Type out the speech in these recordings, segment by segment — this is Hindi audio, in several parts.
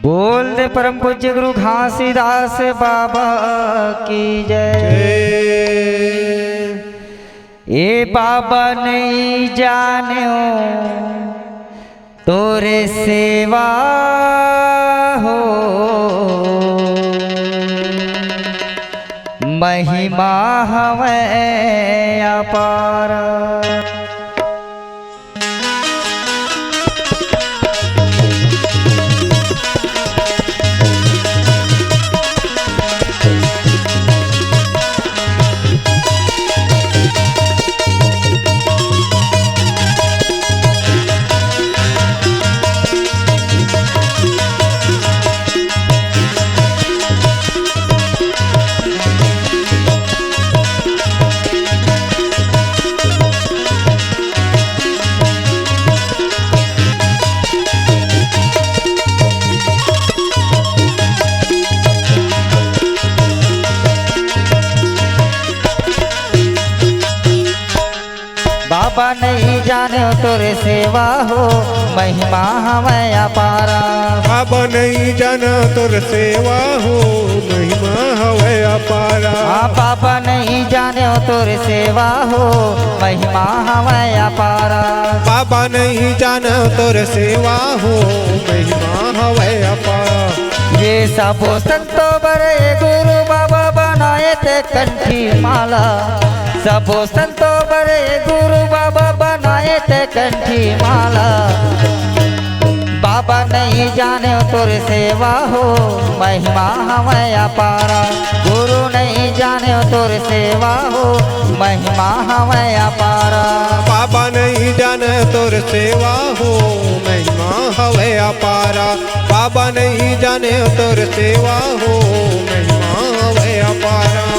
बोल दे परम पूज्य गुरु घासीदास बाबा की जय। ए बाबा नहीं जानो तोरे सेवा हो, महिमा हमें अपार। बाबा नहीं जाने तोरे सेवा हो, महिमा हमें अपारा। बाबा नहीं जाना तोर सेवा हो, महिमा हवे अपारा। बाबा नहीं जाने तोरे सेवा हो, महिमा हमें अपारा। बाबा नहीं जाना तोर सेवा हो, महिमा हवे अपारा। ये सबो संतो बड़े गुरु बाबा बनाए थे कंठी माला। सबो संतो बड़े गुरु बाबा बनाए थे कंठी माला। बाबा नहीं जाने तोरे सेवा हो, महिमा हमें अपारा। गुरु नहीं जाने तोरे सेवा हो, महिमा हमें अपारा। बाबा नहीं जाना तोर सेवा हो, महिमा हवे अपारा। बाबा नहीं जाने तोर सेवा हो, महिमा हवे अपारा।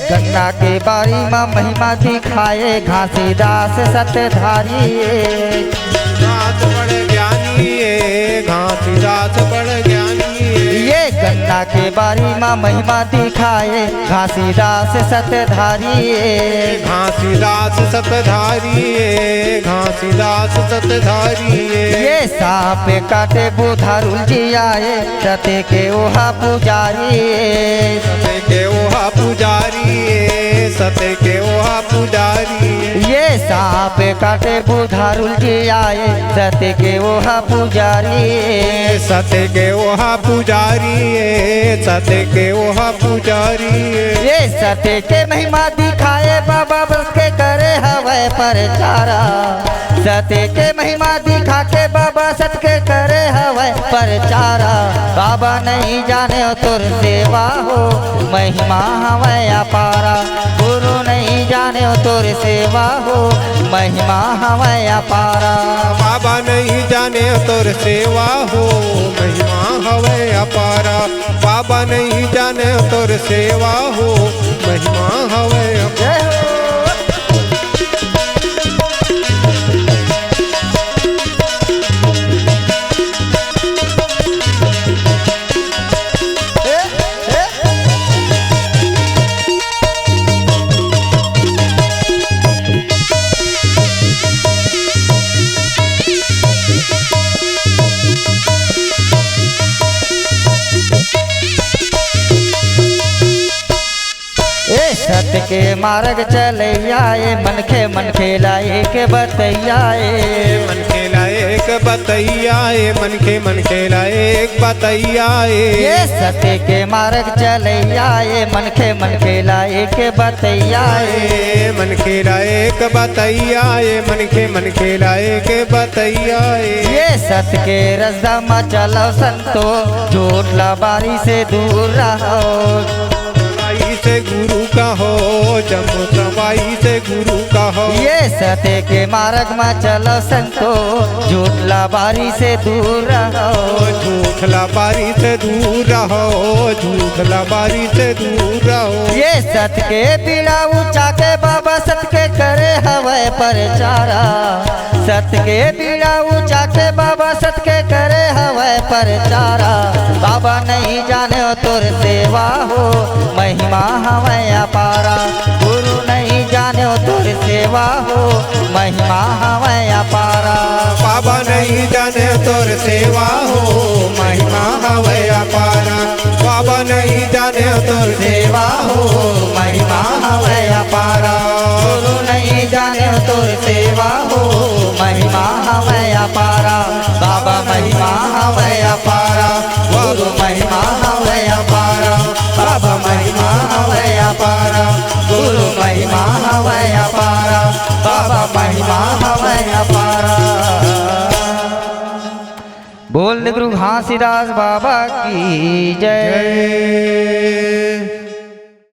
गंगा के बारी माँ महिमा दिखाए घासीदास सतधारी। घास बड़ ज्ञानी घासीदास बड़ ज्ञानी। ये गंगा के बारी माँ महिमा दिखाए घासीदास सतधारी। घासीदास सतधारी घासीदास सतधारी। ये सांप काटे बुधारुल जी आए, सते के ओहा पुजारी। सते के ओहा पुजारी सते के ओहा पुजारी। ये सांप काटे बुधारुल जी आए, सते के ओहा पुजारी। सते के ओहा पुजारी सते के ओहा पुजारी। ये सते के महिमा दिखाए बाबा बस के करे हवे परचारा। सते के महिमा दिखा के बाबा सत के करे हवे परचारा। बाबा नहीं जाने तोर सेवा हो, महिमा हवे अपारा। गुरु नहीं जाने तोर सेवा हो, महिमा हवे अपारा। बाबा नहीं जाने तोर सेवा हो, महिमा हवे अपारा। बाबा नहीं जाने तोर सेवा हो, महिमा हवे अपारा। सत्य के मार्ग चलैया मन खेलाए के बतैया। मन खेला एक बतैया मन खेला एक बतैया। ये सत्य के मार्ग चलैया मन खेलाए के बतैया। मन खेला एक बतैया मन खेला एक बतैया। ये सत्य के रस्ता में चलो संतो, झूठ लाबारी से दूर रहो। से गुरु का हो जम सवाई से गुरु कहो। ये सत्य के मार्ग में चलो संतो, झूठ लाबारी से दूर रहो। झूठ लाबारी से दूर रहो, झूठ लाबारी से दूर रहो। ये सत्य के पीड़ा ऊंचा के बाबा सत्य के करे हवै परचारा। सत्य के पीड़ा ऊंचा के बाबा सत्य के करे हवै परचारा। बाबा नहीं जाने तोर सेवा हो, महिमा हवै अपारा। गुरु नहीं जाने तोर सेवा हो, महिमा हवै अपारा। बाबा नहीं जाने तोर सेवा हो, महिमा हवै अपारा। बाबा नहीं जाने तोर सेवा हो, महिमा हवै अपारा। गुरु नहीं जाने तोर सेवा हो, महिमा हवै अपारा। बाबा महिमा हवै अपारा, गुरु महिमा हवै अपारा। बाबा महिमा हवै अपारा, गुरु महिमा हवै अपारा। बाबा महिमा हवै अपारा। बोल गुरु घासीदास बाबा की जय। जय।